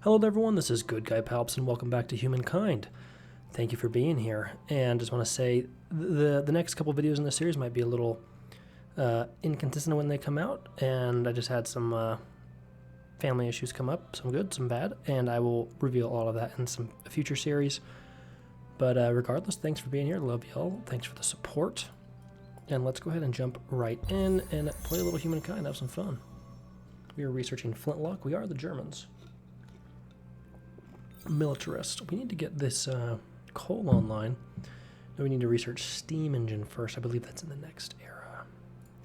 Hello there everyone, this is GoodGuyPalps and welcome back to Humankind. Thank you for being here, and just want to say the next couple videos in this series might be a little inconsistent when they come out, and I just had some family issues come up, some good, some bad, and I will reveal all of that in some future series. But regardless, thanks for being here, love y'all, thanks for the support, and let's go ahead and jump right in and play a little Humankind, have some fun. We are researching Flintlock, we are the Germans. Militarist. We need to get this coal online. Then we need to research steam engine first. I believe that's in the next era.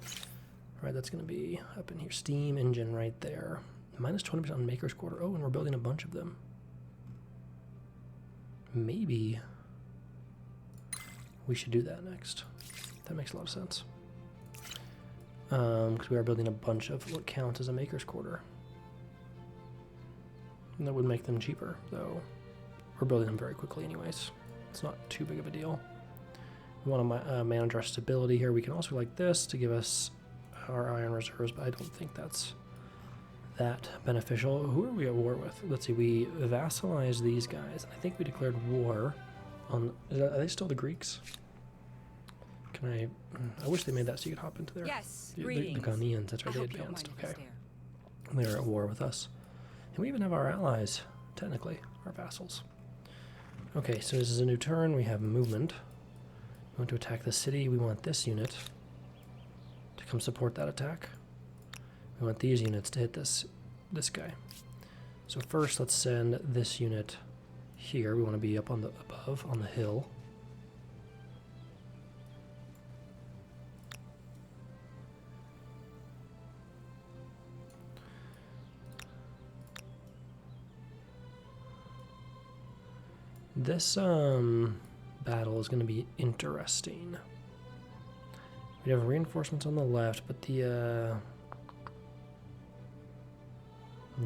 All right, that's going to be up in here. Steam engine right there. Minus 20% on Maker's Quarter. Oh, and we're building a bunch of them. Maybe we should do that next. That makes a lot of sense. Because we are building a bunch of what counts as a Maker's Quarter. And that would make them cheaper, though we're building them very quickly anyways. It's not too big of a deal. We want to manage our stability here. We can also like this to give us our iron reserves, but I don't think that's that beneficial. Who are we at war with? Let's see, we vassalized these guys. I think we declared war on, are they still the Greeks? Can I wish they made that so you could hop into there. Yes, the greetings. Ghanaians, that's right, they advanced, okay. They're at war with us. And we even have our allies, technically, our vassals. Okay, so this is a new turn. We have movement. We want to attack the city. We want this unit to come support that attack. We want these units to hit this guy. So first, let's send this unit here. We want to be up on the above on the hill. This battle is going to be interesting. We have reinforcements on the left, but the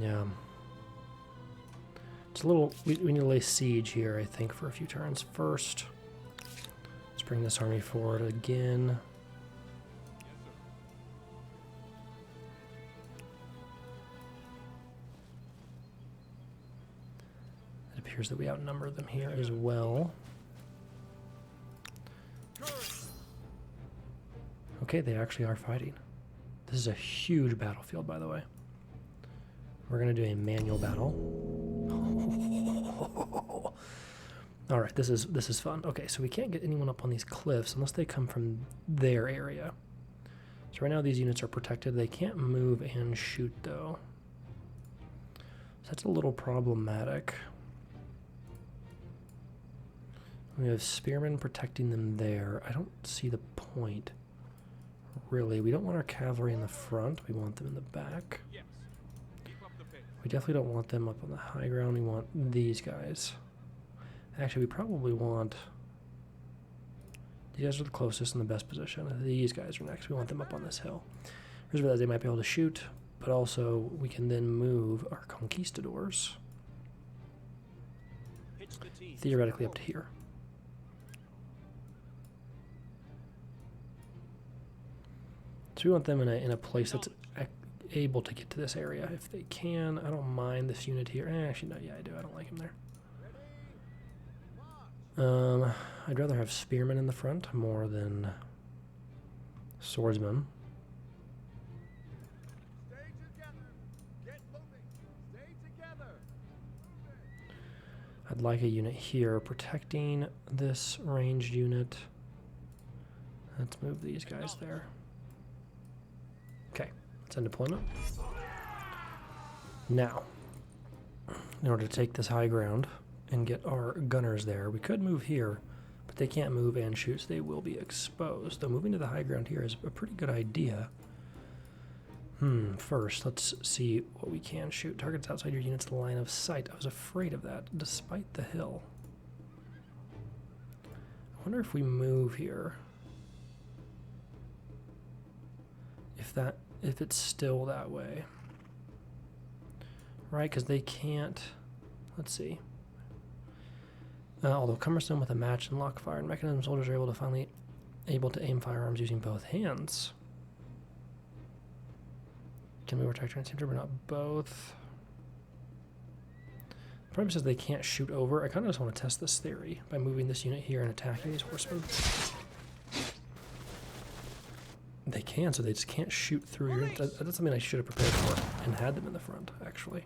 yeah, it's a little. We need to lay siege here, I think, for a few turns. First, let's bring this army forward again. That we outnumber them here as well. Okay, they actually are fighting. This is a huge battlefield, by the way. We're going to do a manual battle. All right, this is fun. Okay, so we can't get anyone up on these cliffs unless they come from their area. So right now these units are protected. They can't move and shoot, though. So that's a little problematic. We have spearmen protecting them there. I don't see the point, really. We don't want our cavalry in the front. We want them in the back. We definitely don't want them up on the high ground. We want these guys. Actually, we probably want... These guys are the closest and the best position. These guys are next. We want them up on this hill. Here's where they might be able to shoot, but also we can then move our conquistadors theoretically up to here. So we want them in a place that's able to get to this area. If they can, I don't mind this unit here. Actually, no, yeah, I do. I don't like him there. I'd rather have spearmen in the front more than swordsmen. I'd like a unit here protecting this ranged unit. Let's move these guys there. Okay, let's end deployment. Now, in order to take this high ground and get our gunners there, we could move here, but they can't move and shoot, so they will be exposed. Though moving to the high ground here is a pretty good idea. First, let's see what we can shoot. Targets outside your unit's line of sight. I was afraid of that, despite the hill. I wonder if we move here. If it's still that way. Right, because they can't... Let's see. Although cumbersome with a match and lock fire and mechanism, soldiers are able to aim firearms using both hands. Can we protect our team, but not both? Probably says they can't shoot over. I kind of just want to test this theory by moving this unit here and attacking these horsemen. They can, so they just can't shoot through your... That's something I should have prepared for and had them in the front, actually.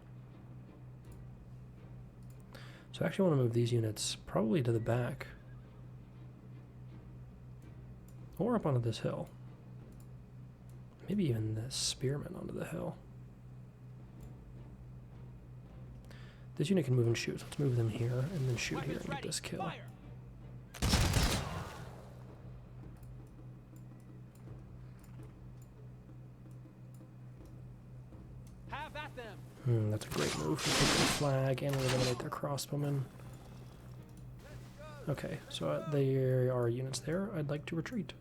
So I actually want to move these units probably to the back. Or up onto this hill. Maybe even the spearmen onto the hill. This unit can move and shoot. Let's move them here and then shoot here and get this kill. That's a great move. We take the flag and we eliminate their crossbowmen. Okay, so there are units there. I'd like to retreat.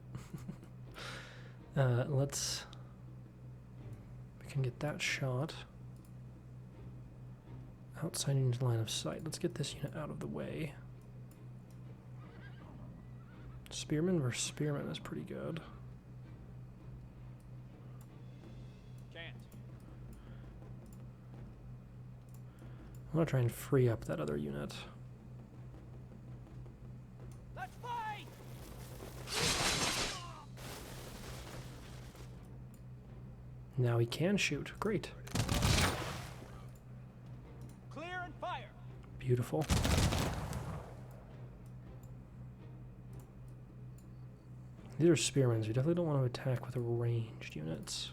We can get that shot. Outside unit line of sight. Let's get this unit out of the way. Spearman versus Spearman is pretty good. I want to try and free up that other unit. Let's fight! Now he can shoot. Great. Clear and fire. Beautiful. These are spearmen. We definitely don't want to attack with ranged units.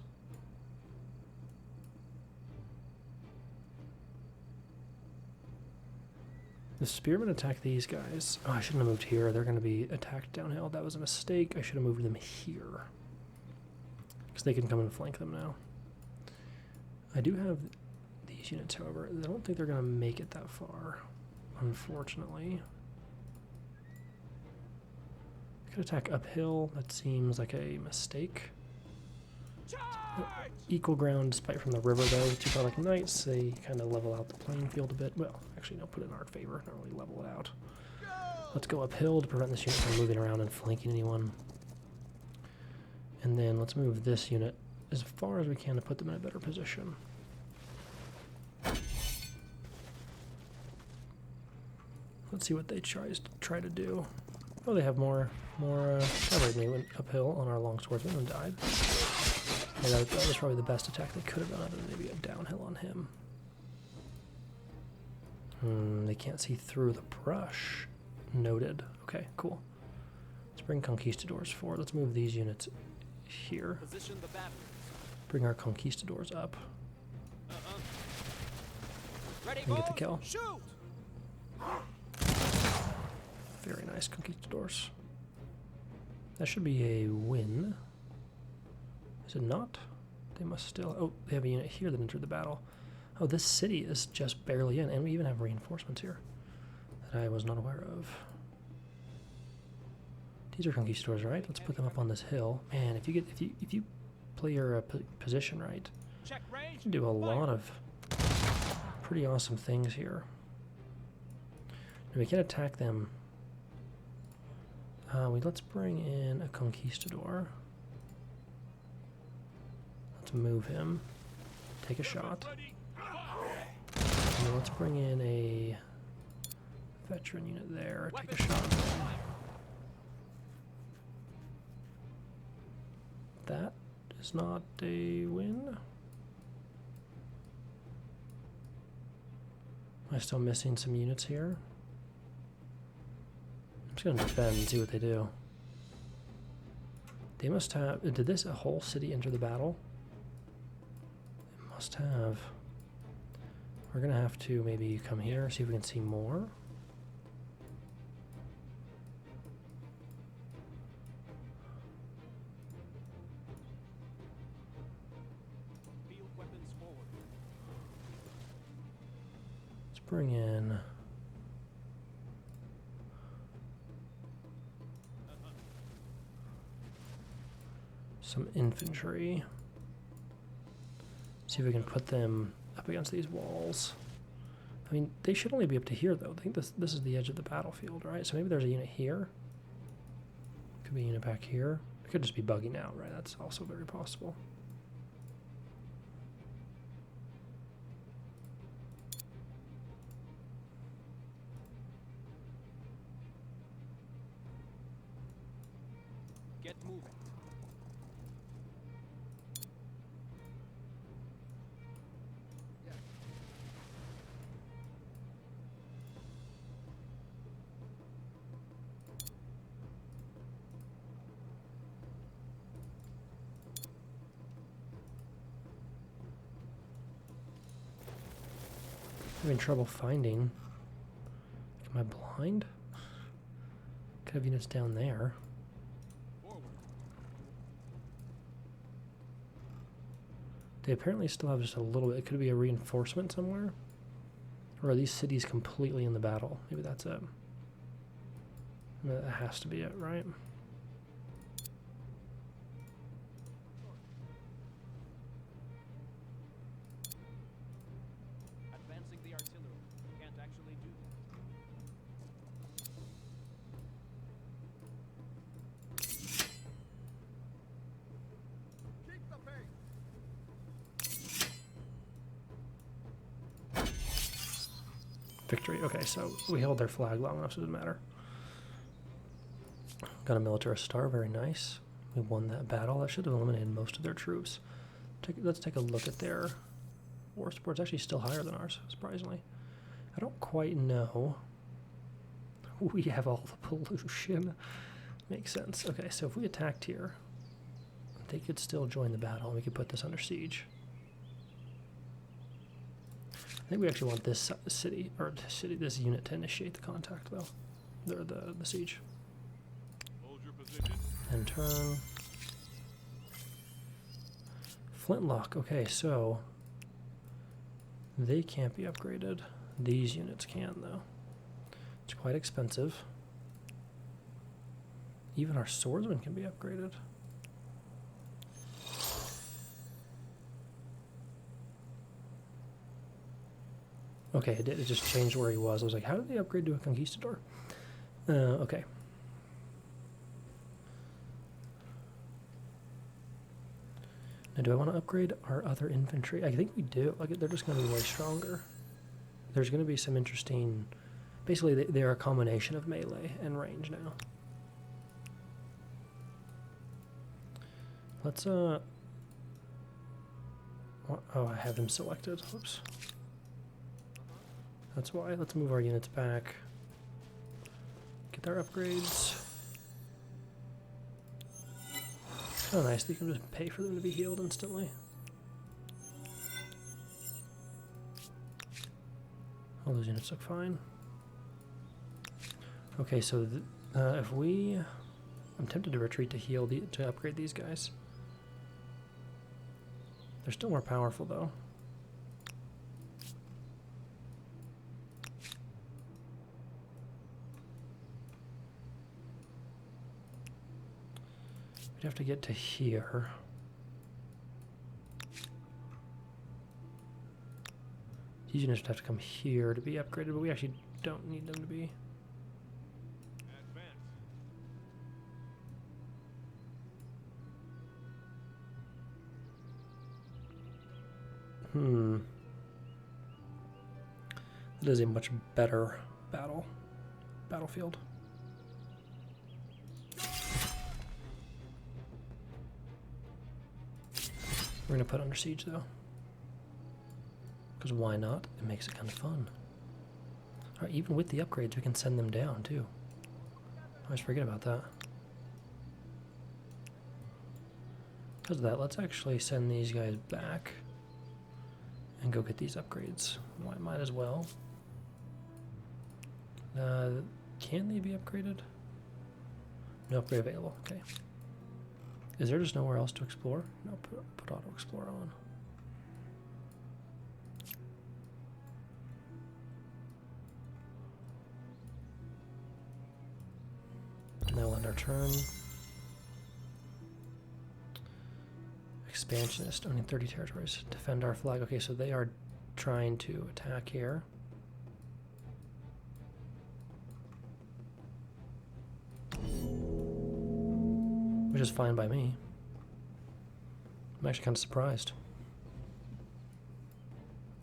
The spearmen attack these guys. Oh, I shouldn't have moved here. They're going to be attacked downhill. That was a mistake. I should have moved them here. Because they can come and flank them now. I do have these units, however. I don't think they're going to make it that far, unfortunately. I could attack uphill. That seems like a mistake. Equal ground despite from the river, though. Two Phallic Knights, they kind of level out the playing field a bit. Well, actually, no, put it in our favor. Not really level it out. Let's go uphill to prevent this unit from moving around and flanking anyone. And then let's move this unit as far as we can to put them in a better position. Let's see what they try to do. Oh, they have more cavalry. They went uphill on our longswordsman and died. Yeah, that was probably the best attack they could have done, other than maybe a downhill on him. They can't see through the brush. Noted. Okay, cool. Let's bring conquistadors forward. Let's move these units here. Bring our conquistadors up. And get the kill. Very nice, conquistadors. That should be a win. Is it not? They must still... Oh, they have a unit here that entered the battle. Oh, this city is just barely in, and we even have reinforcements here that I was not aware of. These are conquistadors, right? Let's put them up on this hill. Man, if you play your position right, you can do a lot of pretty awesome things here. Now we can attack them. Let's bring in a conquistador. Let's move him. Take a shot. And then let's bring in a veteran unit there. Take a shot. That is not a win. Am I still missing some units here? I'm just going to defend and see what they do. They must have... Did this a whole city enter the battle? It must have. We're going to have to maybe come here, see if we can see more. Let's bring in... some infantry. See if we can put them up against these walls. I mean, they should only be up to here, though. I think this is the edge of the battlefield, right? So maybe there's a unit here. Could be a unit back here. It could just be bugging out, right? That's also very possible. Get moving. I'm having trouble finding. Am I blind? Could have units down there. Forward. They apparently still have just a little bit. It could be a reinforcement somewhere. Or are these cities completely in the battle? Maybe that's it. That has to be it, right? Advancing the artillery. Can't actually do that. Keep the pace. Victory. Okay, so we held their flag long enough so it doesn't matter. Got a militarist star, very nice. We won that battle. That should have eliminated most of their troops. Let's take a look at their war support. It's actually still higher than ours, surprisingly. I don't quite know. We have all the pollution. Makes sense. Okay, so if we attacked here, they could still join the battle and we could put this under siege. I think we actually want this city, or this unit to initiate the contact, though. Or the siege. Hold your position. And turn. Flintlock. Okay, so they can't be upgraded. These units can, though. It's quite expensive. Even our swordsman can be upgraded. Okay, it just changed where he was. I was like, how did they upgrade to a conquistador? Okay. Now, do I want to upgrade our other infantry? I think we do. Like, they're just going to be way stronger. There's going to be some interesting... Basically, they're a combination of melee and range now. Let's, oh, I have them selected. Whoops. That's why. Let's move our units back. Get their upgrades. Oh, nice. You can just pay for them to be healed instantly. All those units look fine. Okay, so if we... I'm tempted to retreat to upgrade these guys. They're still more powerful, though. We'd have to get to here. These units would have to come here to be upgraded, but we actually don't need them to be. That is a much better battlefield. We're going to put under siege, though. Because why not? It makes it kind of fun. Alright, even with the upgrades, we can send them down, too. I always forget about that. Because of that, let's actually send these guys back and go get these upgrades. Might as well. Can they be upgraded? No upgrade available. Okay. Is there just nowhere else to explore? No, put auto explorer on. Now end our turn. Expansionist, owning 30 territories. Defend our flag. Okay, so they are trying to attack here. Which is fine by me. I'm actually kind of surprised.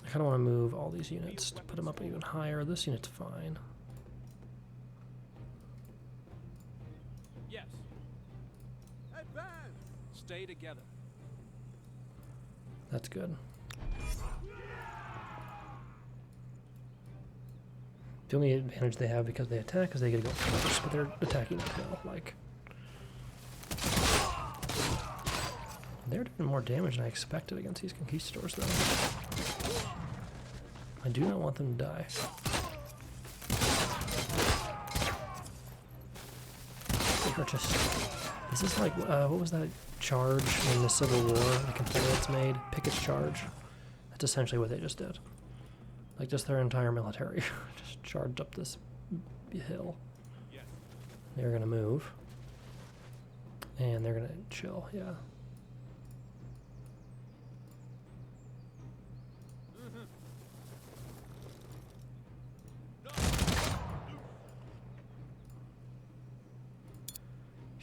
I kind of want to move all these units to put them up even higher. This unit's fine. Yes. stay together. That's good. The only advantage they have because they attack is they get to go first, but they're attacking uphill. Like, they're doing more damage than I expected against these conquistadors, though. I do not want them to die. This is like, what was that charge in the Civil War the Confederates made? Pickett's Charge? That's essentially what they just did. Like, just their entire military just charged up this hill. Yes. They're gonna move. And they're gonna chill, yeah.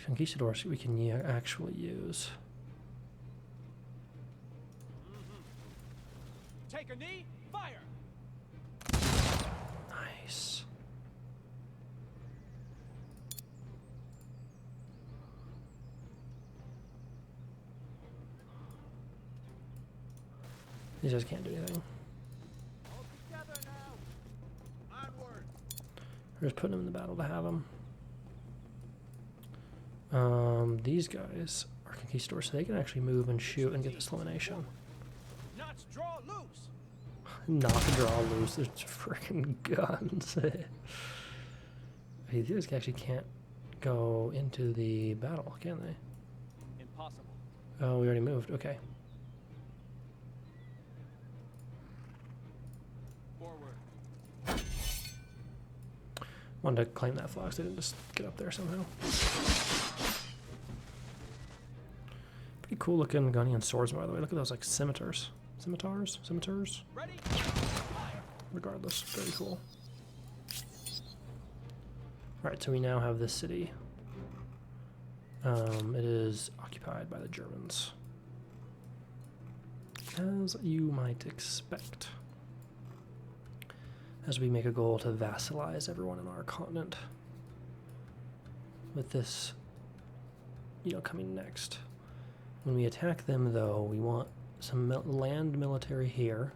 Conquistadors we can actually use. Take a knee, fire. Nice. These guys can't do anything. All together now. Onward. We're just putting them in the battle to have them. These guys are conquistadors, so they can actually move and shoot and get this elimination. Not draw loose. Not draw loose. There's freaking guns. Hey, these guys actually can't go into the battle, can they? Impossible. Oh, we already moved. Okay. Forward. Wanted to claim that flag, so they didn't just get up there somehow. Pretty cool looking Gunnian swords, by the way. Look at those, like, scimitars. Scimitars? Ready? Fire. Regardless, very cool. Alright, so we now have this city. It is occupied by the Germans. As you might expect. As we make a goal to vassalize everyone in our continent. With this, coming next. When we attack them, though, we want some land military here.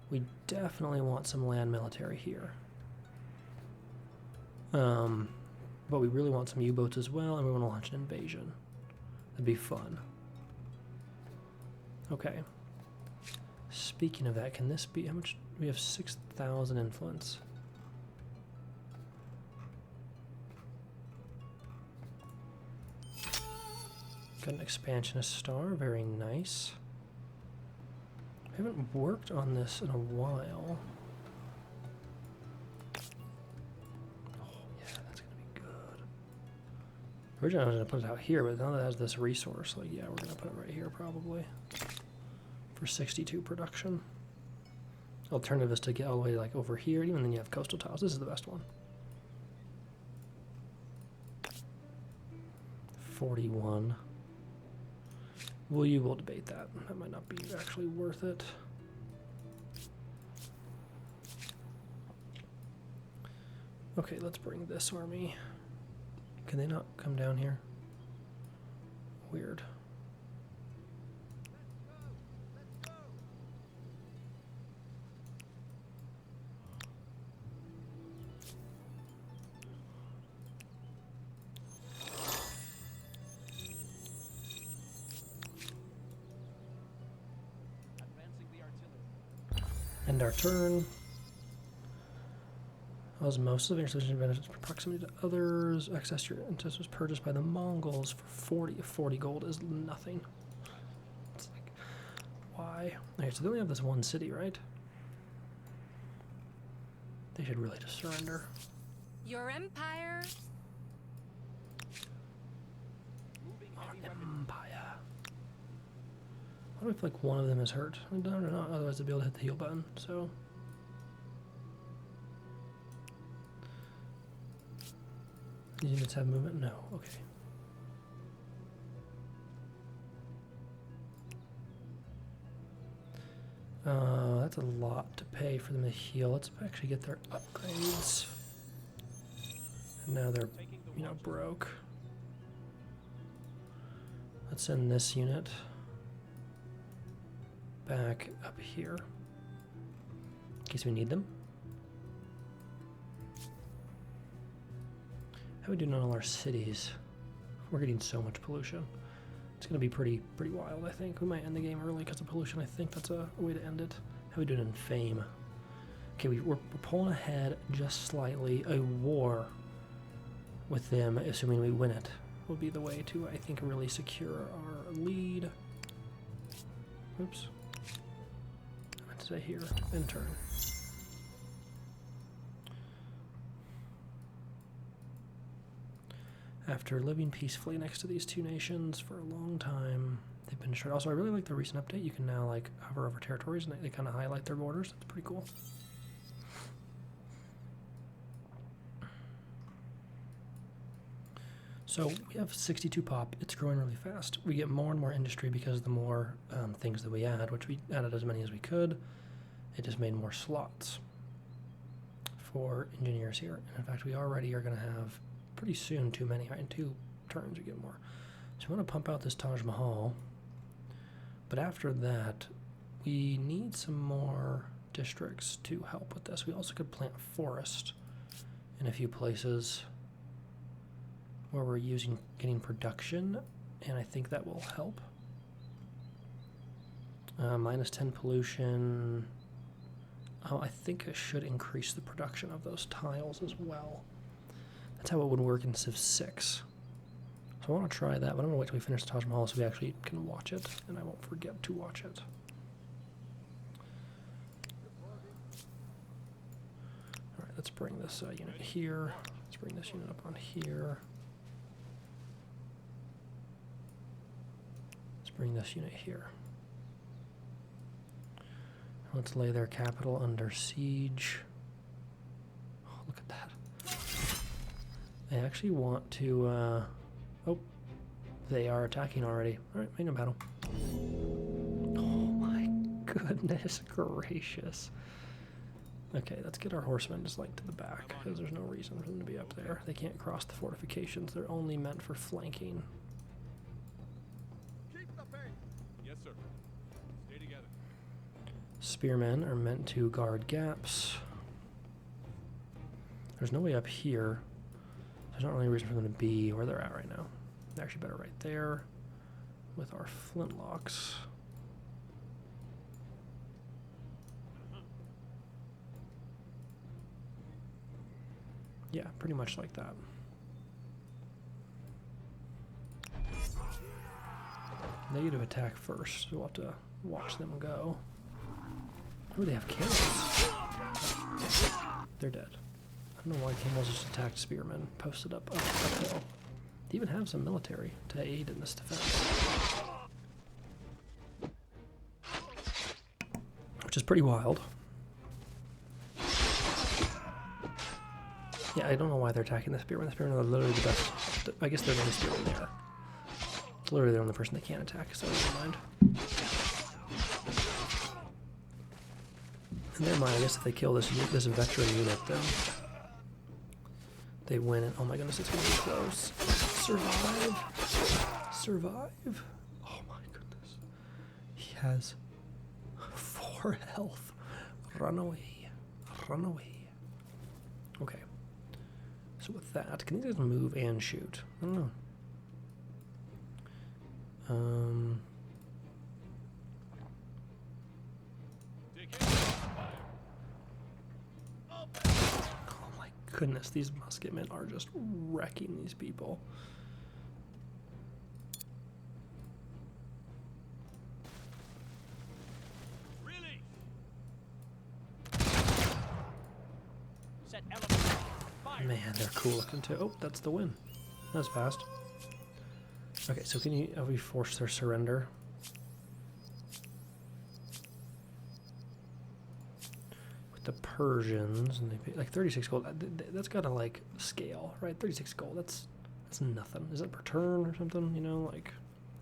We definitely want some land military here. But we really want some U-boats as well, and we want to launch an invasion. That'd be fun. Okay. Speaking of that, can this be, how much, we have 6,000 influence. Got an expansionist star, very nice. I haven't worked on this in a while. Oh yeah, that's gonna be good. Originally I was gonna put it out here, but now that it has this resource, like yeah, we're gonna put it right here probably. For 62 production. Alternative is to get all the way like over here, even then you have coastal tiles. This is the best one. 41. We'll debate that. That might not be actually worth it. Okay, let's bring this army. Can they not come down here? Weird. End our turn. Osmosis of your benefits proximity to others. Access your interest was purchased by the Mongols for 40. 40 gold is nothing. It's like, why? Okay, so they only have this one city, right? They should really just surrender. Your empire. Empire. What if like one of them is hurt? I don't know. Otherwise, they'd be able to hit the heal button. So. These units have movement? No. Okay. That's a lot to pay for them to heal. Let's actually get their upgrades. And now they're, broke. Let's send this unit back up here in case we need them. How are we doing on all our cities? We're getting so much pollution. It's going to be pretty wild, I think. We might end the game early because of pollution. I think that's a way to end it. How are we doing in fame? Okay, we're pulling ahead just slightly. A war with them, assuming we win it, will be the way to, I think, really secure our lead. Oops. I meant to say here, end turn. After living peacefully next to these two nations for a long time, they've been destroyed. Also, I really like the recent update. You can now like hover over territories and they kind of highlight their borders. That's pretty cool. So we have 62 pop. It's growing really fast. We get more and more industry because the more things that we add, which we added as many as we could, it just made more slots for engineers here. And in fact, we already are going to have pretty soon too many. Right? In 2 turns, we get more. So we want to pump out this Taj Mahal. But after that, we need some more districts to help with this. We also could plant forest in a few places where we're getting production, and I think that will help. Minus 10 pollution. Oh, I think I should increase the production of those tiles as well. That's how it would work in Civ 6. So I want to try that, but I'm going to wait till we finish the Taj Mahal so we actually can watch it, and I won't forget to watch it. Alright, let's bring this unit here. Let's bring this unit up on here. Let's bring this unit here. Let's lay their capital under siege. Oh, look at that. I actually want to, oh, they are attacking already. Alright, main battle. Oh my goodness gracious. Okay, let's get our horsemen just like to the back, because there's no reason for them to be up there. They can't cross the fortifications. They're only meant for flanking. Keep the faith. Yes, sir. Stay together. Spearmen are meant to guard gaps. There's no way up here. There's not really a reason for them to be where they're at right now. They're actually better right there with our flintlocks. Yeah, pretty much like that. Negative attack first, so we'll have to watch them go. Oh, they have camels. They're dead. I don't know why camels just attacked spearmen, posted uphill. They even have some military to aid in this defense. Which is pretty wild. Yeah, I don't know why they're attacking the spearmen. The spearmen are literally the best. I guess they're the only spearmen there. It's literally the only person they can't attack, so never mind. Never mind, I guess if they kill this veteran unit, then they win. And oh my goodness, it's gonna be close. Survive. Survive. Oh my goodness. He has 4 health. Run away. Run away. Okay. So with that, can these guys move and shoot? I don't know. Oh my goodness, these musketmen are just wrecking these people. Really? Set fire. Man, they're cool looking too. Oh, that's the win. That was fast. Okay, so can you have we forced their surrender? With the Persians, and they pay like 36 gold. That's gotta like scale, right? 36 gold. That's nothing. Is that per turn or something? You know, like.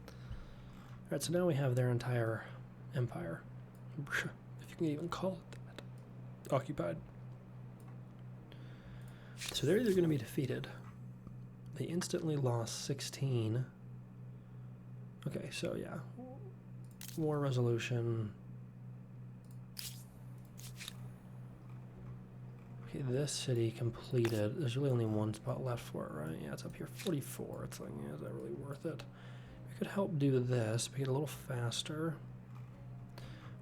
All right, so now we have their entire empire, if you can even call it that, occupied. So they're either going to be defeated. They instantly lost 16. Okay, so yeah. War resolution. Okay, this city completed. There's really only one spot left for it, right? Yeah, it's up here, 44. It's like, yeah, is that really worth it? We could help do this, make it a little faster.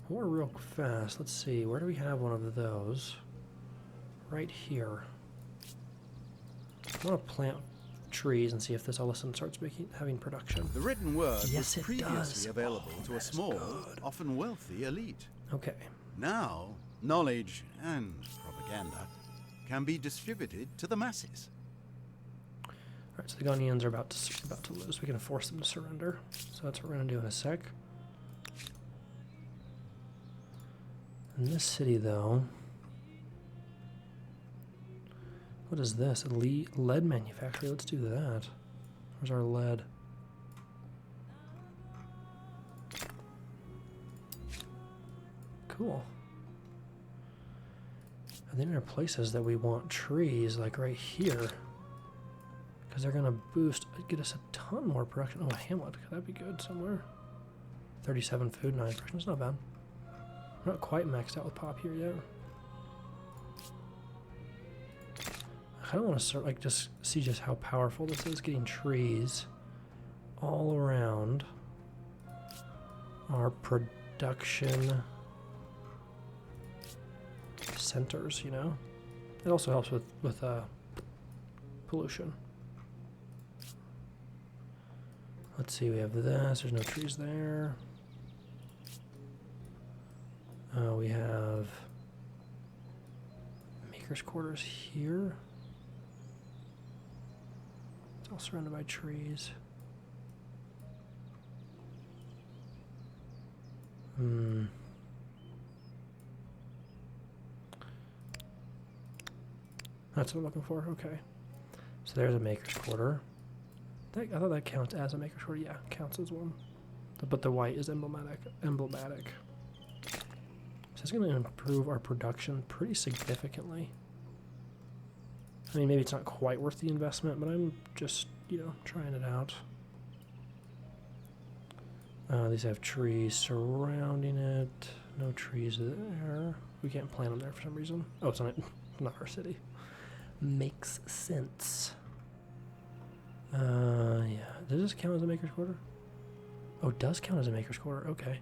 More real fast. Let's see, where do we have one of those? Right here. I want to plant trees and see if this all of a sudden starts having production. The written word Yes, was it previously does. available to that a is small, good. often wealthy elite. Okay. Now, knowledge and propaganda can be distributed to the masses. All right, so the Ghanaians are about to lose. We can force them to surrender. So that's what we're going to do in a sec. In this city, though, what is this? A lead manufactory. Let's do that. Where's our lead? Cool. And then there are places that we want trees, like right here. Because they're going to get us a ton more production. Oh, a hamlet. Could that be good somewhere? 37 food, 9 production. It's not bad. We're not quite maxed out with pop here yet. I kind of want to start, like, just see just how powerful this is, getting trees all around our production centers, you know? It also helps with pollution. Let's see, we have this. There's no trees there. We have maker's quarters here. It's all surrounded by trees. That's what I'm looking for. Okay. So there's a maker's quarter. I thought that counts as a maker's quarter. Yeah, counts as one. But the white is emblematic. So it's going to improve our production pretty significantly. I mean, maybe it's not quite worth the investment, but I'm just, you know, trying it out. These have trees surrounding it. No trees there. We can't plant them there for some reason. Oh, it's not our city. Makes sense. Yeah. Does this count as a maker's quarter? Oh, it does count as a maker's quarter. Okay.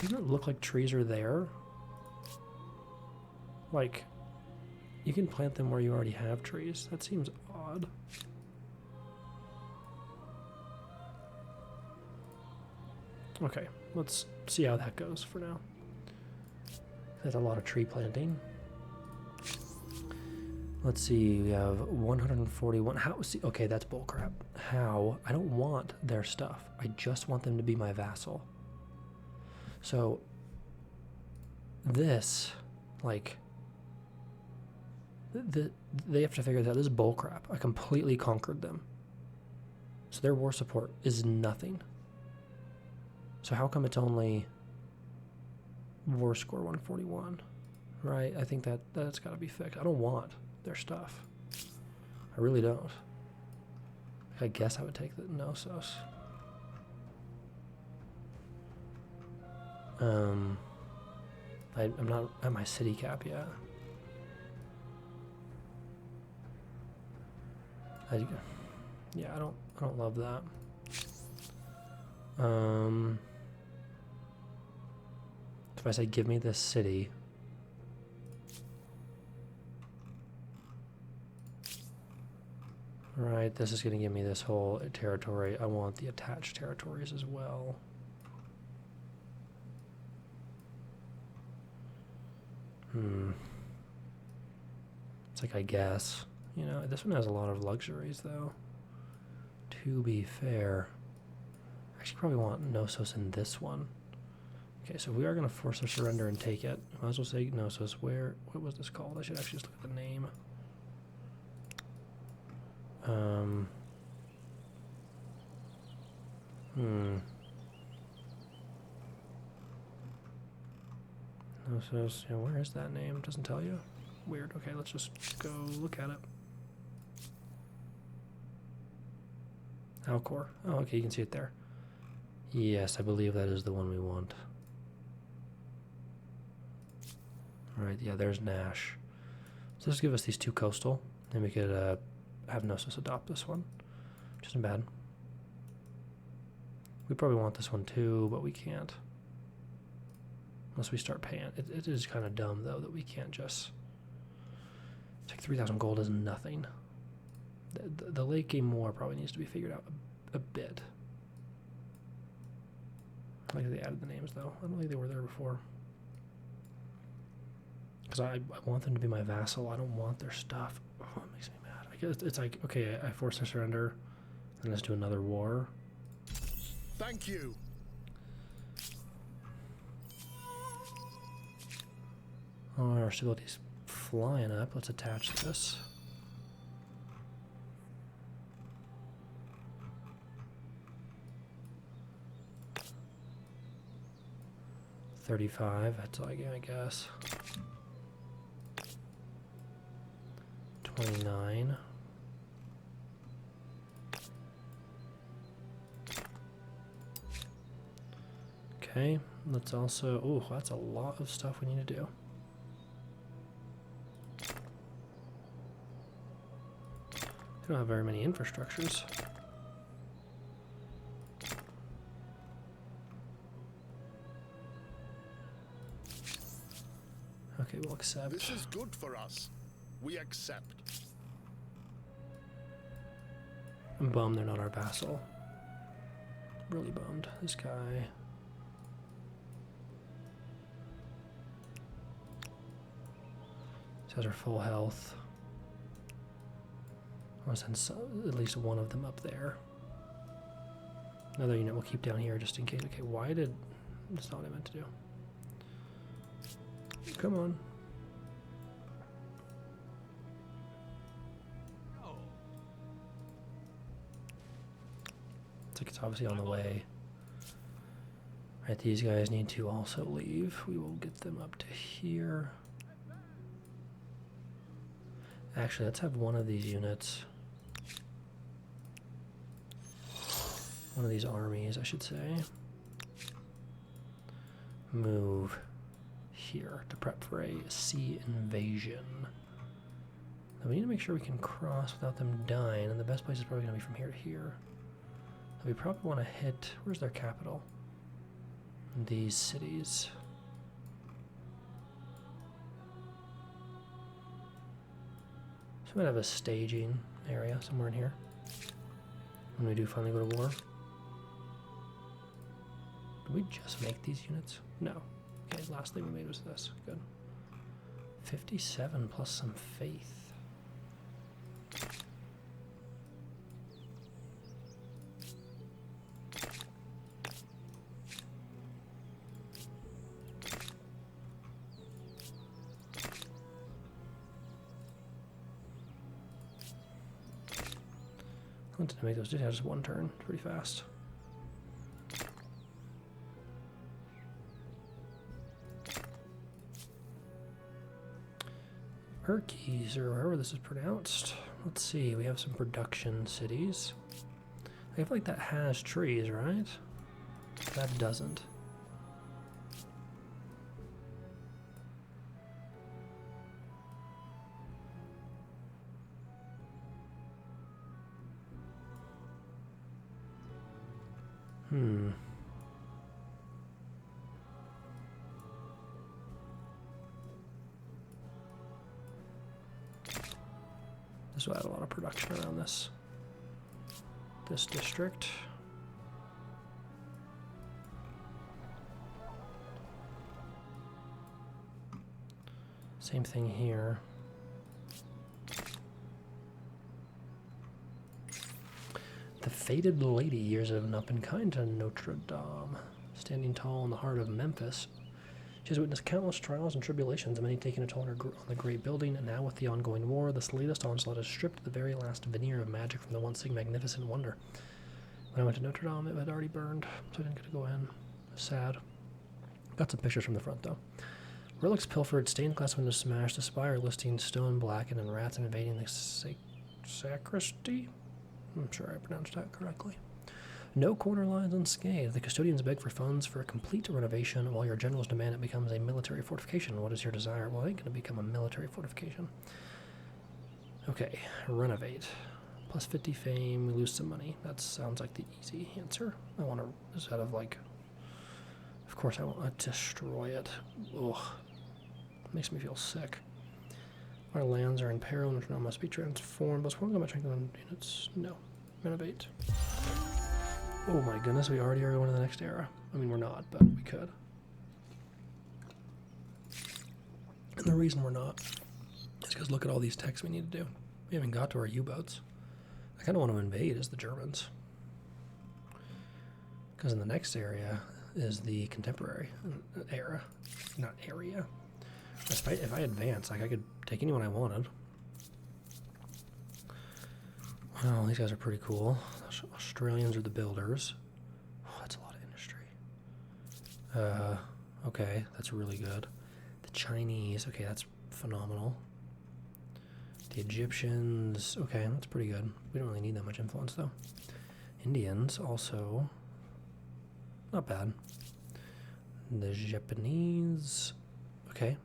Doesn't it look like trees are there? Like, you can plant them where you already have trees. That seems odd. Okay, let's see how that goes for now. That's a lot of tree planting. Let's see, we have 141. How? See, okay, that's bullcrap. How? I don't want their stuff. I just want them to be my vassal. So, this, like, they have to figure that out. This is bullcrap. I completely conquered them. So their war support is nothing. So how come it's only war score 141? Right? I think that's got to be fixed. I don't want their stuff. I really don't. I guess I would take the Knossos. I'm not at my city cap yet. Yeah, I don't love that. If I say give me this city, right, this is going to give me this whole territory. I want the attached territories as well. It's like, I guess, you know, this one has a lot of luxuries though, to be fair. I actually probably want Knossos in this one. Okay, so we are going to force their surrender and take it. Might as well say Knossos. What was this called? I should actually just look at the name. Knossos, yeah, where is that name? Doesn't tell you. Weird. Okay, let's just go look at it. Alcor. Oh, okay, you can see it there. Yes, I believe that is the one we want. Alright, yeah, there's Nash. So just give us these two coastal, and we could have Gnosis adopt this one, which isn't bad. We probably want this one too, but we can't. Unless we start paying. It is kind of dumb, though, that we can't just... It's like 3,000 gold is nothing. The late game war probably needs to be figured out a bit. I like that they added the names, though. I don't think they were there before. Because I want them to be my vassal. I don't want their stuff. Oh, it makes me mad. I guess it's like, okay, I force their surrender, and let's do another war. Thank you. Oh, our stability's flying up. Let's attach this. $35, that's all I get, I guess. 29. Okay, let's also... Oh, that's a lot of stuff we need to do. We don't have very many infrastructures. Okay, we'll accept. This is good for us. We accept. I'm bummed they're not our vassal. Really bummed. This guy. This has our full health. I want to send at least one of them up there. Another unit we'll keep down here just in case. Okay, why did... That's not what I meant to do. Come on. It's like it's obviously on the way. Alright, these guys need to also leave. We will get them up to here. Actually, let's have one of these units. One of these armies, I should say. Move here to prep for a sea invasion. Now we need to make sure we can cross without them dying, and the best place is probably going to be from here to here. So we probably want to hit... Where's their capital? These cities. So we might have a staging area somewhere in here when we do finally go to war. Did we just make these units? No. Okay, last thing we made was this. Good. 57 plus some faith. I wanted to make those just one turn. Pretty fast. Urkeys, or however this is pronounced. Let's see, we have some production cities. I feel like that has trees, right? That doesn't. This will add a lot of production around this district. Same thing here. The fated lady, years of up and kind to Notre Dame, standing tall in the heart of Memphis. She has witnessed countless trials and tribulations, many taking a toll on the great building, and now with the ongoing war, this latest onslaught has stripped the very last veneer of magic from the once magnificent wonder. When I went to Notre Dame, it had already burned, so I didn't get to go in. Sad. Got some pictures from the front, though. Relics pilfered, stained glass windows smashed, the spire listing stone blackened, and rats invading the sacristy? I'm sure I pronounced that correctly. No corner lines unscathed. The custodians beg for funds for a complete renovation, while your generals demand it becomes a military fortification. What is your desire? Well, it ain't going to become a military fortification. Okay, renovate. Plus 50 fame, we lose some money. That sounds like the easy answer. I want to, instead of like, of course I want to destroy it. Ugh. Makes me feel sick. Our lands are in peril and now must be transformed. Plus 1 combat strength on units. No. Renovate. Oh my goodness, we already are going to the next era. I mean, we're not, but we could. And the reason we're not is because look at all these techs we need to do. We haven't got to our U-boats. I kind of want to invade as the Germans. Because in the next area is the contemporary era. Not area. If I advance, like I could take anyone I wanted. Well, these guys are pretty cool. Australians are the builders. Oh, that's a lot of industry. Okay, that's really good. The Chinese, okay, that's phenomenal. The Egyptians, okay, that's pretty good. We don't really need that much influence though. Indians also, not bad. The Japanese, okay,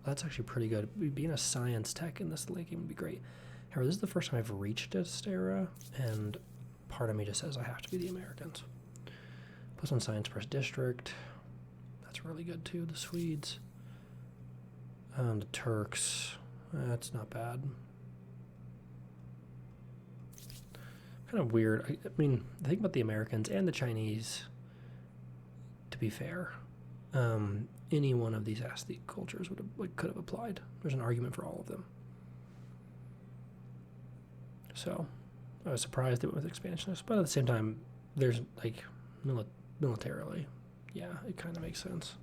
that's actually pretty good. Being a science tech in this lake game would be great. However, this is the first time I've reached this era, and part of me just says I have to be the Americans. Plus 1 science press district. That's really good too. The Swedes. The Turks. That's not bad. Kind of weird. I mean, the thing about the Americans and the Chinese, to be fair, any one of these aesthete cultures could have applied. There's an argument for all of them. So, I was surprised it went with expansionists, but at the same time, there's like militarily, yeah, it kind of makes sense.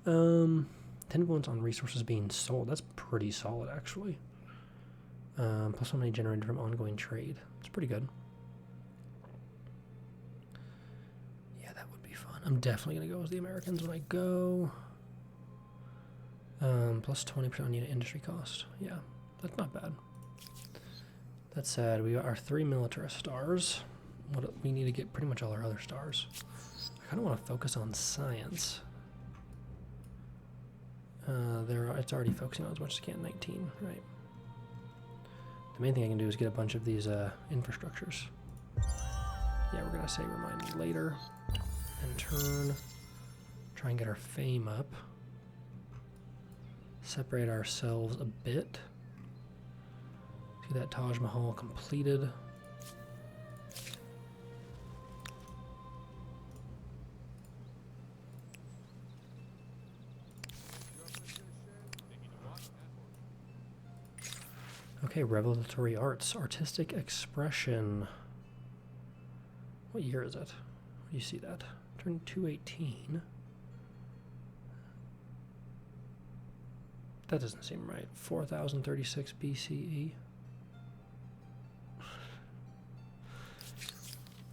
10 influence on resources being sold. That's pretty solid, actually. Plus 1 money generated from ongoing trade. It's pretty good. Yeah, that would be fun. I'm definitely gonna go as the Americans when I go. Plus 20% on unit industry cost. Yeah, that's not bad. That said, we got our 3 militarist stars. We need to get pretty much all our other stars. I kind of want to focus on science. It's already focusing on as much as it can. 19, right? The main thing I can do is get a bunch of these infrastructures. Yeah, we're gonna say remind me later. And turn. Try and get our fame up. Separate ourselves a bit. See that Taj Mahal completed. Okay, revelatory arts, artistic expression. What year is it? Where do you see that? Turn 218. That doesn't seem right. 4036 BCE.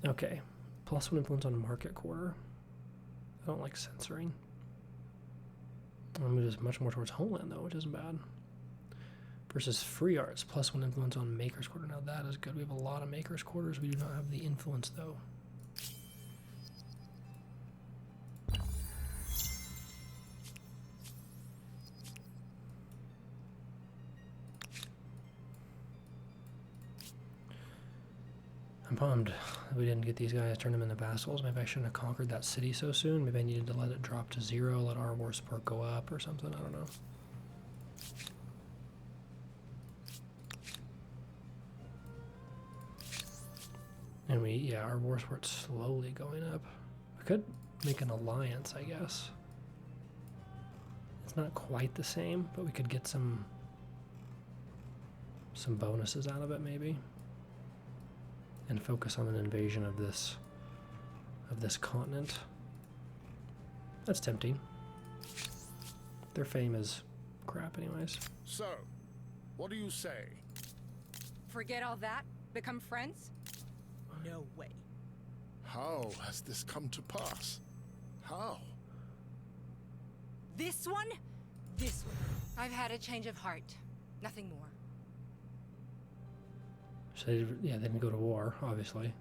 Okay, plus 1 influence on market quarter. I don't like censoring. I'm gonna move this much more towards homeland though, which isn't bad. Versus free arts, plus 1 influence on maker's quarter. Now that is good. We have a lot of maker's quarters. We do not have the influence though. I'm bummed that we didn't get these guys, turn them into vassals. Maybe I shouldn't have conquered that city so soon. Maybe I needed to let it drop to 0, let our war support go up or something. I don't know. And yeah, our war support's slowly going up. We could make an alliance, I guess. It's not quite the same, but we could get some bonuses out of it maybe. And focus on an invasion of this continent. That's tempting. Their fame is crap anyways. So, what do you say? Forget all that? Become friends? No way. How has this come to pass? How? This one? This way. I've had a change of heart. Nothing more. So they, yeah, they didn't go to war, obviously.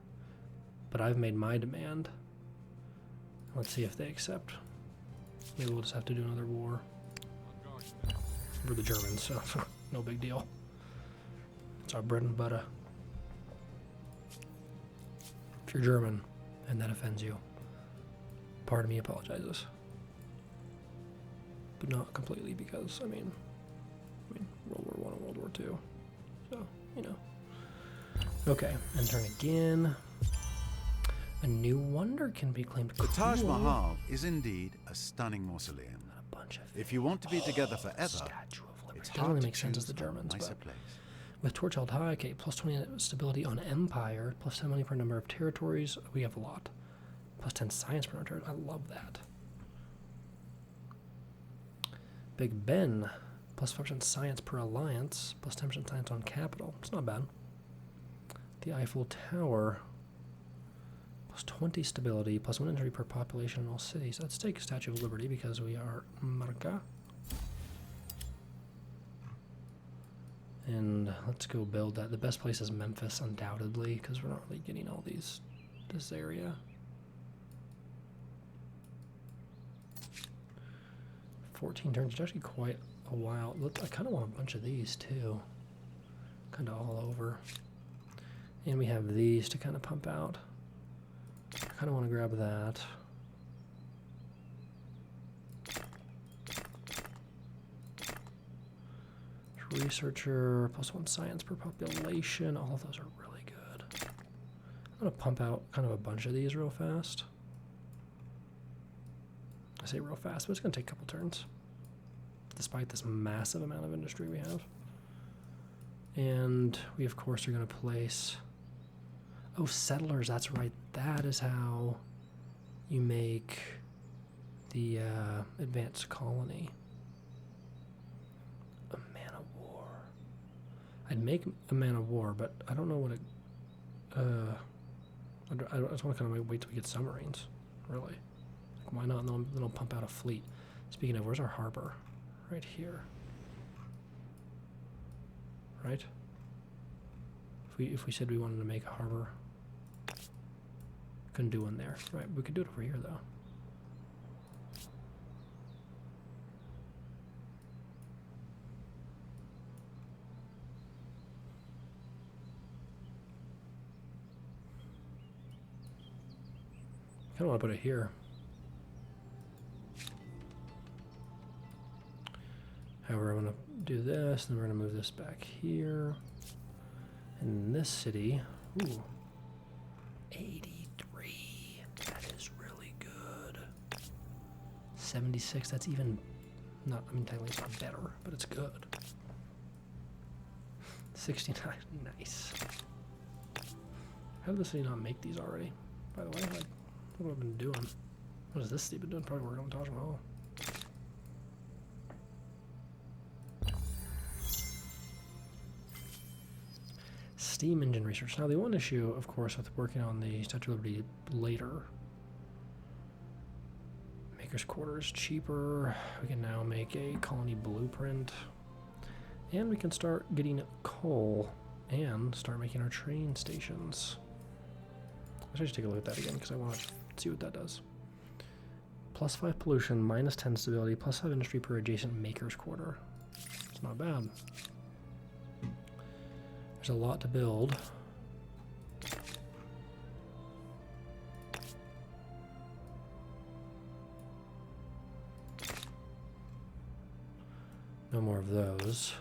But I've made my demand. Let's see if they accept. Maybe we'll just have to do another war. We're the Germans, so no big deal. It's our bread and butter. If you're German and that offends you, part of me apologizes. But not completely, because I mean World War I and World War II. So, you know. Okay, and turn again. A new wonder can be claimed. The Taj Cool. Mahal is indeed a stunning mausoleum. A bunch of If you want to be together forever, Statue of Liberty. it's Doesn't hard really to make sense as choose the a Germans, nicer but place. with torch held high, okay, plus 20 stability on empire, plus 10 money per number of territories. We have a lot. Plus 10 science per number of territories. I love that. Big Ben, plus 5% science per alliance, plus 10% science on capital. It's not bad. The Eiffel Tower, plus 20 stability, plus 1 entry per population in all cities. Let's take Statue of Liberty because we are Marca. And let's go build that. The best place is Memphis, undoubtedly, because we're not really getting all this area. 14 turns, it's actually quite a while. Look, I kind of want a bunch of these too. Kind of all over. And we have these to kind of pump out. I kind of want to grab that. Researcher, plus 1 science per population. All of those are really good. I'm going to pump out kind of a bunch of these real fast. I say real fast, but it's going to take a couple turns. Despite this massive amount of industry we have. And we, of course, are going to place... Oh, settlers, that's right. That is how you make the advanced colony. A man of war. I'd make a man of war, but I don't know what it... I just want to kind of wait till we get submarines, really. Like, why not? And then I'll pump out a fleet. Speaking of, where's our harbor? Right here. Right? If we said we wanted to make a harbor, couldn't do one there. Right, we could do it over here though. I kind of want to put it here. However, I'm going to do this, then we're going to move this back here. And in this city, ooh, 83. That is really good. 76, that's even not, I mean, technically it's not better, but it's good. 69, nice. How did the city not make these already? By the way, like, what have I been doing? What has this city been doing? Probably working on the Taj Mahal. Steam engine research. Now, the one issue, of course, with working on the Statue of Liberty later, Maker's Quarters cheaper. We can now make a colony blueprint, and we can start getting coal and start making our train stations. I should take a look at that again because I want to see what that does. Plus 5 pollution, minus 10 stability, plus 5 industry per adjacent Maker's Quarter. It's not bad. There's a lot to build. No more of those.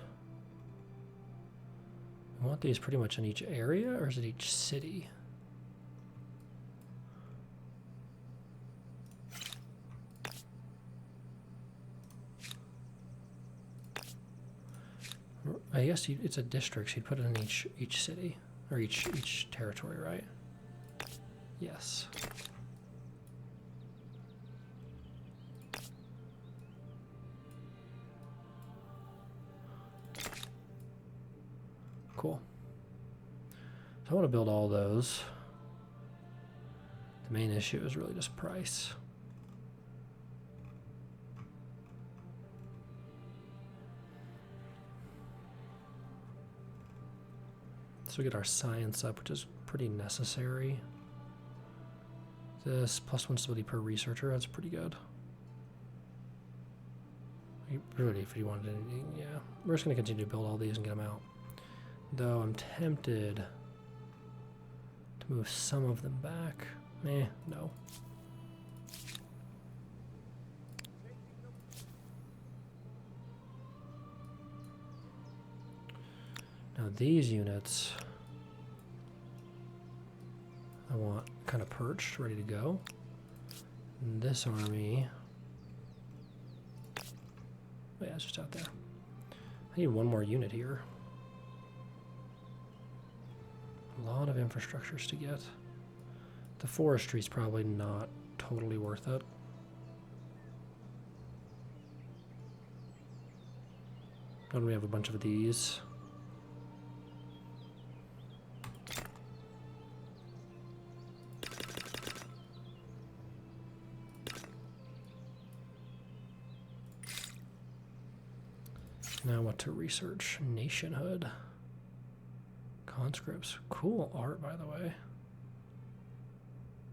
I want these pretty much in each area, or is it each city? I guess it's a district, so you'd put it in each city, or each territory, right? Yes. Cool. So I want to build all those. The main issue is really just price. So we get our science up, which is pretty necessary. This +1 stability per researcher, that's pretty good. Really, if you wanted anything, yeah. We're just going to continue to build all these and get them out. Though I'm tempted to move some of them back. No. Now these units I want kind of perched, ready to go. And this army, oh yeah, it's just out there. I need one more unit here. A lot of infrastructures to get. The forestry's probably not totally worth it. Then we have a bunch of these. Now what to research? Nationhood. Conscripts. Cool art, by the way.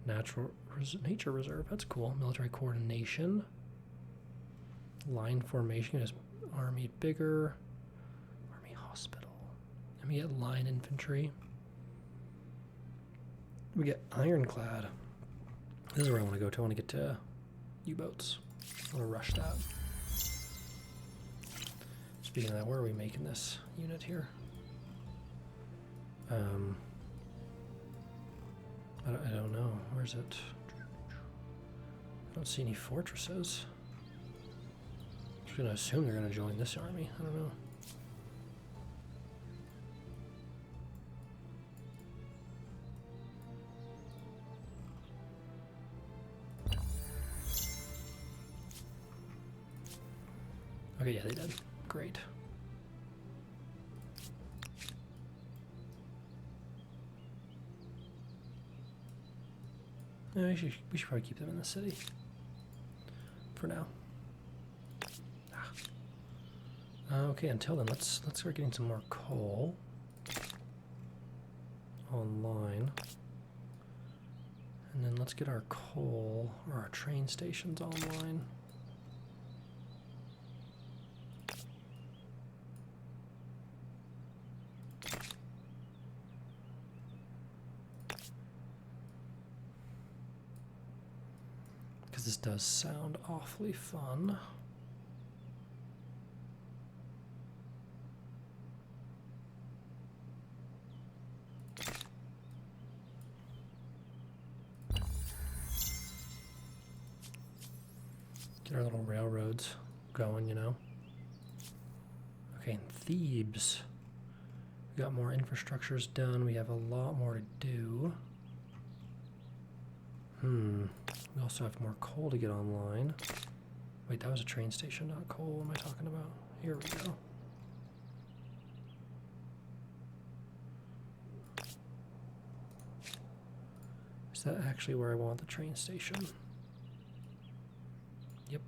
Nature reserve. That's cool. Military coordination. Line formation is army bigger. Army hospital. And we get line infantry. We get ironclad. This is where I want to go to. I want to get to U-boats. I want to rush that. Speaking of that, where are we making this unit here? I don't know. Where's it? I don't see any fortresses. I'm just going to assume they're going to join this army. I don't know. Okay, yeah, they did. Great. We should probably keep them in the city for now. Okay, until then, let's start getting some more coal online, and then let's get our coal or our train stations online. This does sound awfully fun. Get our little railroads going, you know. Okay, and Thebes. We got more infrastructures done. We have a lot more to do. We also have more coal to get online. Wait, that was a train station, not coal. What am I talking about? Here we go. Is that actually where I want the train station? Yep.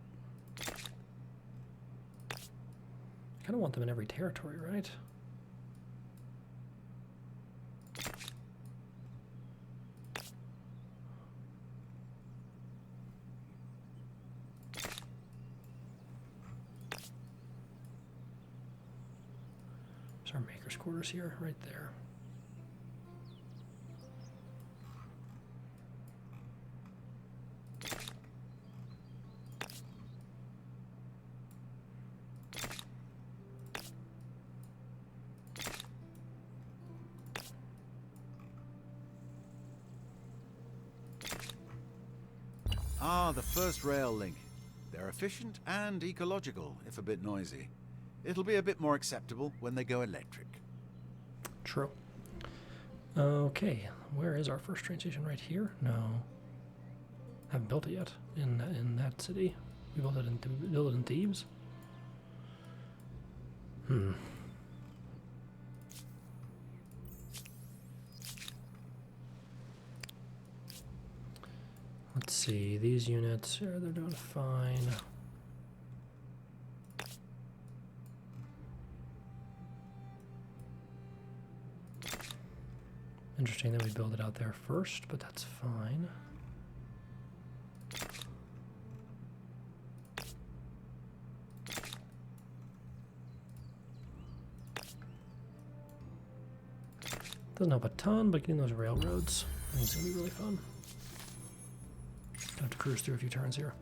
I kind of want them in every territory, right? Our maker's quarters here, right there. Ah, the first rail link. They're efficient and ecological, if a bit noisy. It'll be a bit more acceptable when they go electric. True. Okay, where is our first train station? Right here? No. Haven't built it yet in that city. We built it in Thebes. Let's see, these units, they're doing fine. Interesting that we build it out there first, but that's fine. Doesn't help a ton, but getting those railroads, I think it's going to be really fun. Gonna have to cruise through a few turns here.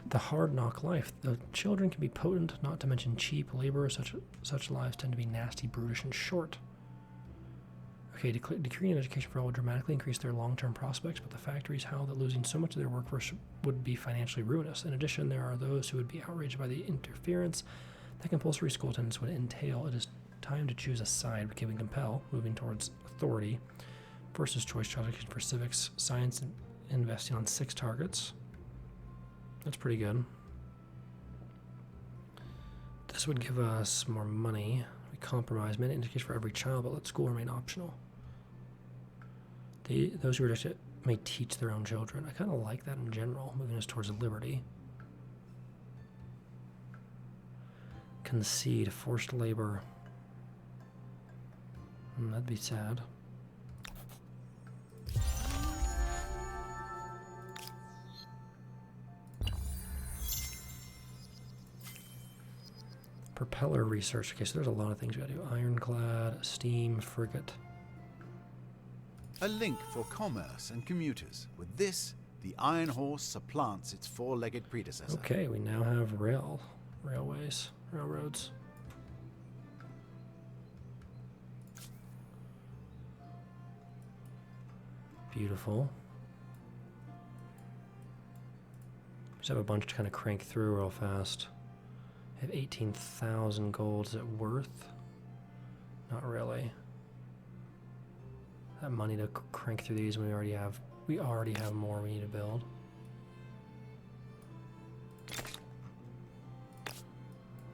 The hard knock life. The children can be potent, not to mention cheap. Laborers, such lives tend to be nasty, brutish, and short. Okay, decreeing education for all would dramatically increase their long-term prospects, but the factories howl that losing so much of their workforce would be financially ruinous. In addition, there are those who would be outraged by the interference that compulsory school attendance would entail. It is time to choose a side. Can we compel, moving towards authority, versus choice child education for civics, science, and investing on 6 targets. That's pretty good. This would give us more money. We compromise mandate education for every child, but let school remain optional. Those who reject it may teach their own children. I kind of like that in general, moving us towards liberty. Concede, forced labor. That'd be sad. Propeller research. Okay, so there's a lot of things we gotta do. Ironclad, steam, frigate. A link for commerce and commuters. With this, the Iron Horse supplants its 4-legged predecessor. Okay, we now have railroads. Beautiful. Just have a bunch to kind of crank through real fast. I have 18,000 gold. Is it worth? Not really. That money to crank through these when we already have more we need to build.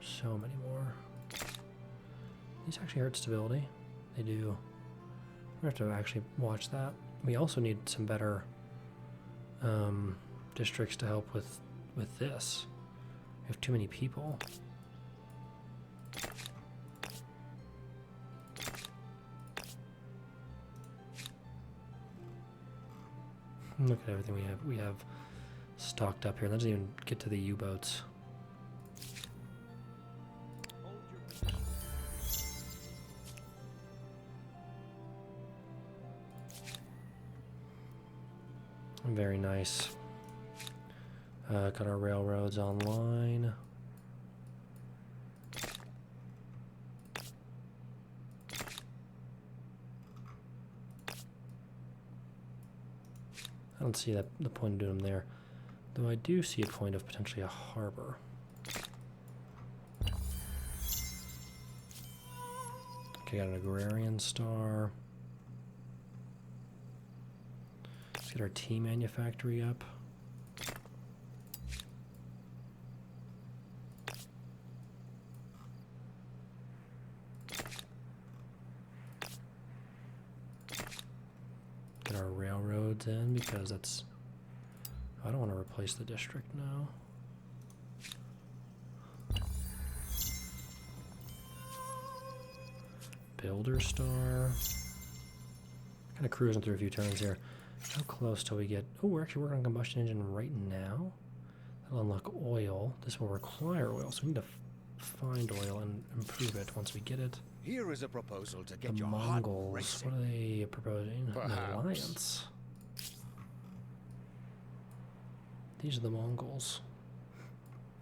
So many more. These actually hurt stability. They do. We have to actually watch that. We also need some better districts to help with this. We have too many people. Look at everything we have stocked up here. That doesn't even get to the U-boats. Hold your position. Very nice. Got our railroads online. I don't see the point of doing them there, though I do see a point of potentially a harbor. Okay, got an agrarian star. Let's get our tea manufactory up. Get our railroads in because that's... I don't want to replace the district now. Builder star. Kind of cruising through a few turns here. How close till we get... Oh, we're actually working on combustion engine right now. That'll unlock oil. This will require oil, so we need to find oil and improve it once we get it. Here is a proposal to get The your heart Mongols, racing. what are they proposing? An Perhaps. alliance. These are the Mongols.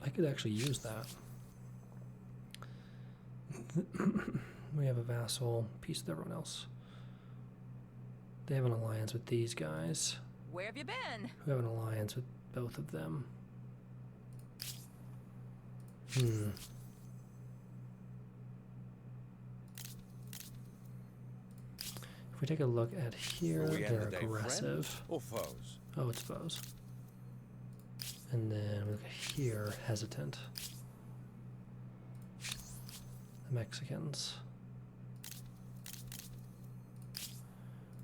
I could actually use that. We have a vassal, peace with everyone else. They have an alliance with these guys. Where have you been? Who have an alliance with both of them. If we take a look at here, Will we end they're the day aggressive. friends or foes? Oh, it's foes. And then we look at here, hesitant. The Mexicans.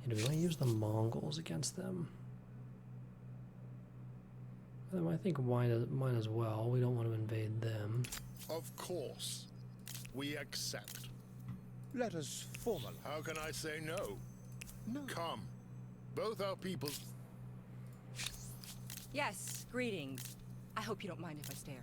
And do we want to use the Mongols against them? I think might as well. We don't want to invade them. Of course. We accept. Let us formalize. How can I say no? No. Come. Both our peoples. Yes, greetings. I hope you don't mind if I stare.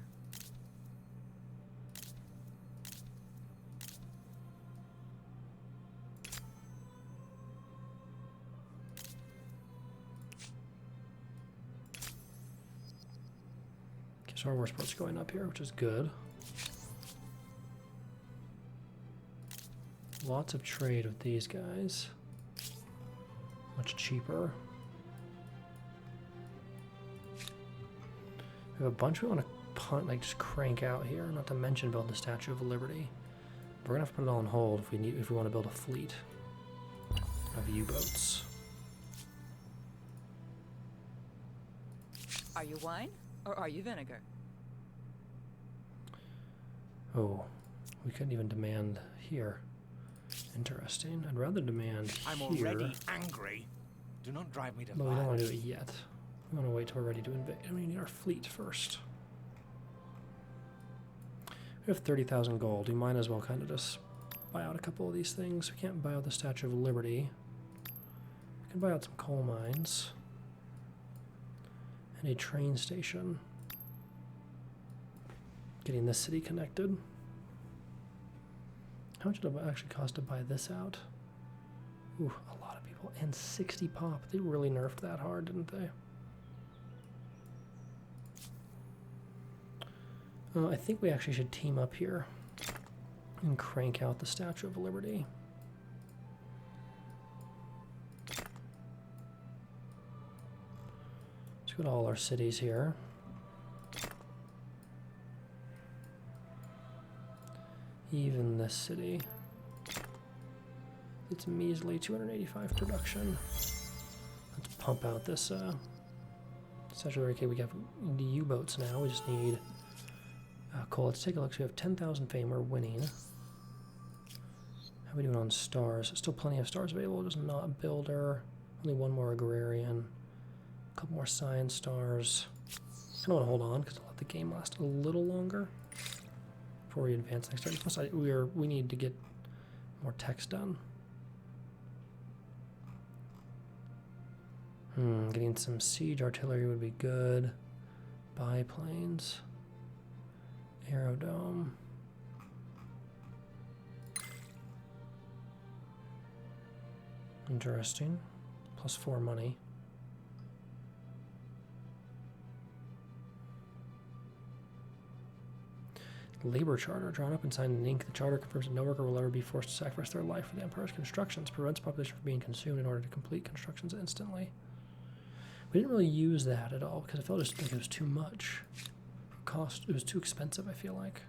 Okay, so our war sport's going up here, which is good. Lots of trade with these guys. Much cheaper. We have a bunch we want to punt, like just crank out here. Not to mention build the Statue of Liberty. We're gonna have to put it all on hold if we want to build a fleet of U-boats. Are you wine or are you vinegar? Oh, we couldn't even demand here. Interesting. I'd rather demand I'm here. already angry. Do not drive me to But we don't want to do violence. it yet. We want to wait till we're ready to invade. And we need our fleet first. We have 30,000 gold. We might as well kind of just buy out a couple of these things. We can't buy out the Statue of Liberty. We can buy out some coal mines. And a train station. Getting this city connected. How much did it actually cost to buy this out? Ooh, a lot of people. And 60 pop. They really nerfed that hard, didn't they? I think we actually should team up here and crank out the Statue of Liberty. Let's go to all our cities here. Even this city. It's measly 285 production. Let's pump out this Statue of Liberty. We have the U-boats now. We just need cool. Let's take a look. So we have 10,000 fame. We're winning. How are we doing on stars? Still plenty of stars available. Just not builder. Only one more agrarian. A couple more science stars. I don't want to hold on because I'll let the game last a little longer before we advance next turn. Plus, we need to get more text done. Getting some siege artillery would be good. Biplanes. Aerodome. Interesting. Plus 4 money. Labor charter. Drawn up and signed in ink. The charter confirms that no worker will ever be forced to sacrifice their life for the Empire's constructions. Prevents population from being consumed in order to complete constructions instantly. We didn't really use that at all because I felt just like it was too much. It was too expensive, I feel like.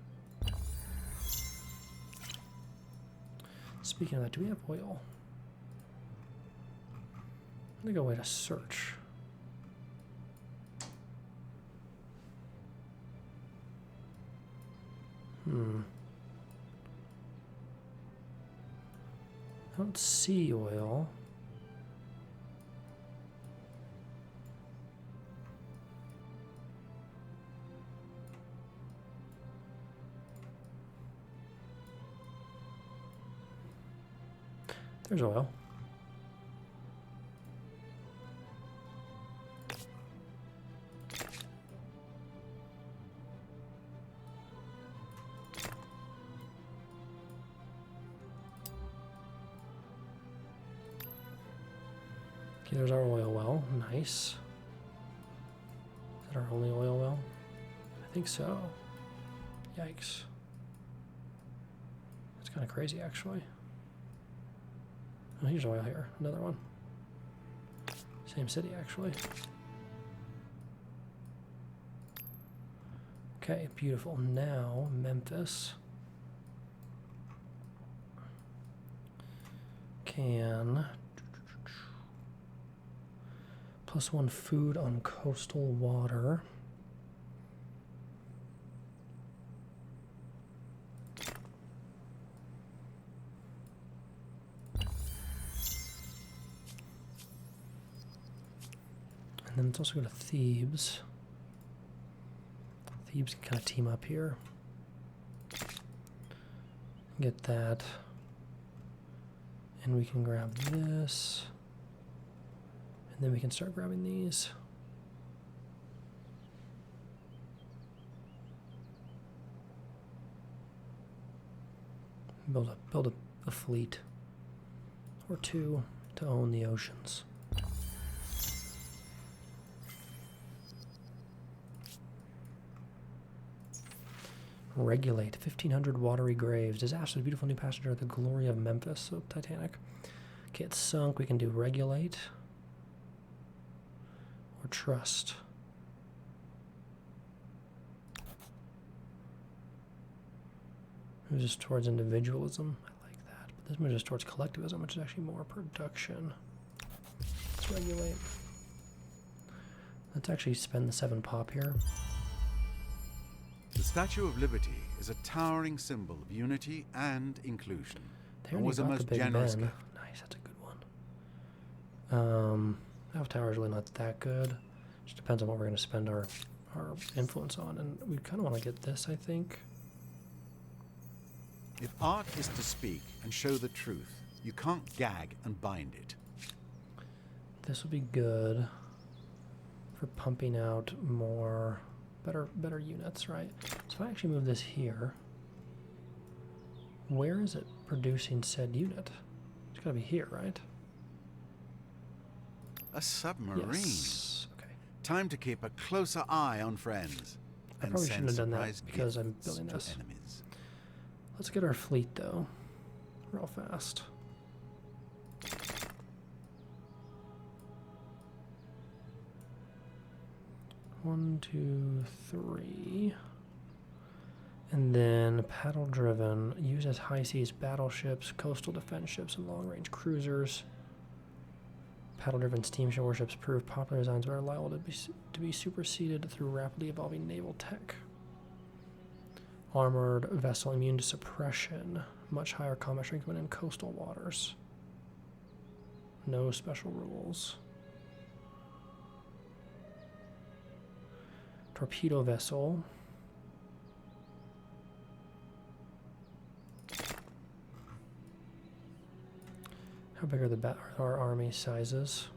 Speaking of that, do we have oil? I'm gonna go away to search. I don't see oil. There's oil. Okay, there's our oil well. Nice. Is that our only oil well? I think so. Yikes. That's kind of crazy, actually. Oh, here's oil here. Another one. Same city, actually. Okay, beautiful. Now, Memphis can +1 food on coastal water. And then let's also go to Thebes. Thebes can kind of team up here. Get that. And we can grab this. And then we can start grabbing these. Build a fleet or two to own the oceans. Regulate 1,500 watery graves. Disaster, beautiful new passenger, the glory of Memphis. So Titanic. Okay, it's sunk. We can do regulate or trust. Moves us towards individualism. I like that. But this moves us towards collectivism, which is actually more production. Let's regulate. Let's actually spend the 7 pop here. The Statue of Liberty is a towering symbol of unity and inclusion. They And was a got the most Big generous Ben. gift. Nice, that's a good one. That tower is really not that good. Just depends on what we're going to spend our influence on. And we kind of want to get this, I think. If art is to speak and show the truth, you can't gag and bind it. This would be good for pumping out more better units, right? So if I actually move this here, where is it producing said unit? It's got to be here, right? A submarine. Yes. Okay. Time to keep a closer eye on friends. I and probably send shouldn't have done that surprise because I'm gifts building to this. enemies. Let's get our fleet though, real fast. One, two, three. And then paddle driven, use as high seas battleships, coastal defense ships, and long range cruisers. Paddle driven steamship warships prove popular designs but are liable to be superseded through rapidly evolving naval tech. Armored vessel immune to suppression, much higher combat strength when in coastal waters. No special rules. Torpedo vessel. How big are our army sizes?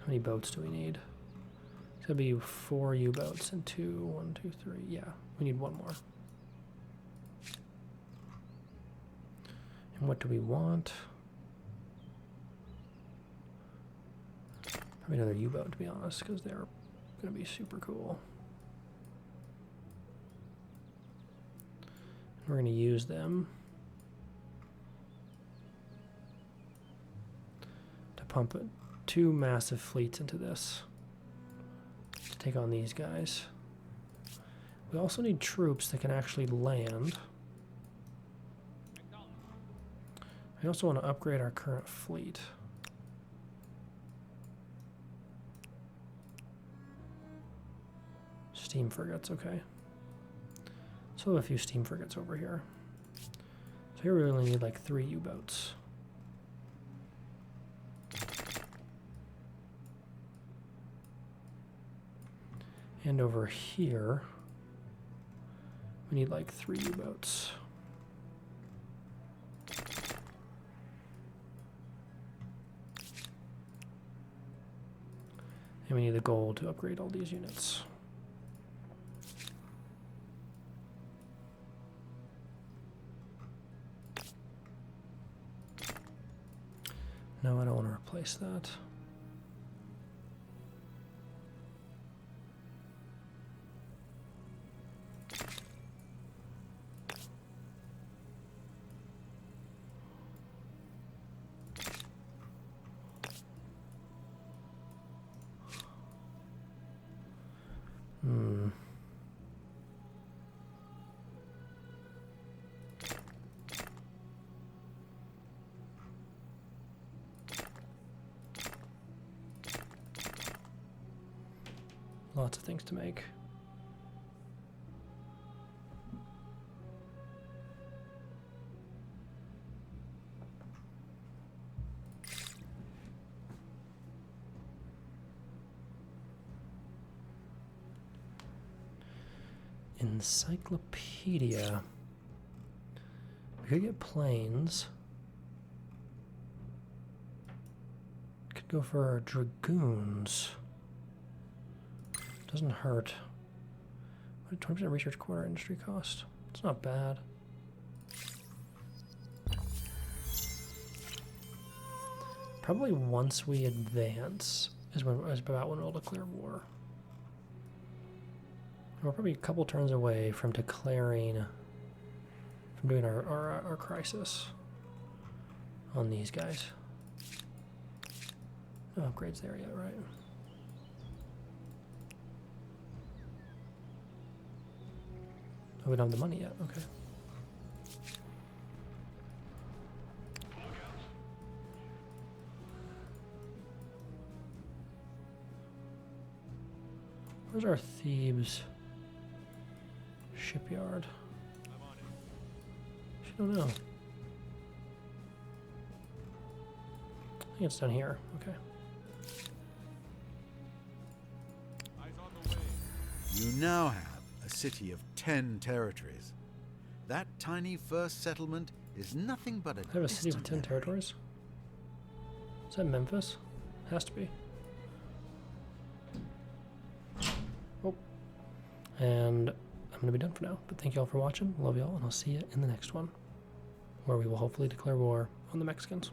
How many boats do we need? It's gonna be 4 U-boats and 2, 1, 2, 3. Yeah, we need 1 more. And what do we want? Probably another U-boat, to be honest, because they're gonna be super cool. And we're gonna use them to pump 2 massive fleets into this to take on these guys. We also need troops that can actually land. We also want to upgrade our current fleet. Steam frigates, okay. So we have a few steam frigates over here. So here we only need like 3 U-boats. And over here, we need like 3 U-boats. And we need the gold to upgrade all these units. No, I don't want to replace that. Lots of things to make. Encyclopedia. We could get planes. Could Go for dragoons. Doesn't hurt. 20% research quarter industry cost. It's not bad. Probably once we advance is about when we'll declare war. We're probably a couple turns away from declaring, from doing our crisis on these guys. No upgrades there yet, right? Oh, we don't have the money yet. Okay. Where's our Thebes shipyard? I don't know. I think it's down here. Okay. You now have a city of 10 territories. That tiny first settlement is nothing but a I have a city with 10 memory. territories? Is that Memphis? Has to be. Oh. And I'm going to be done for now. But thank you all for watching. Love you all, and I'll see you in the next one, where we will hopefully declare war on the Mexicans.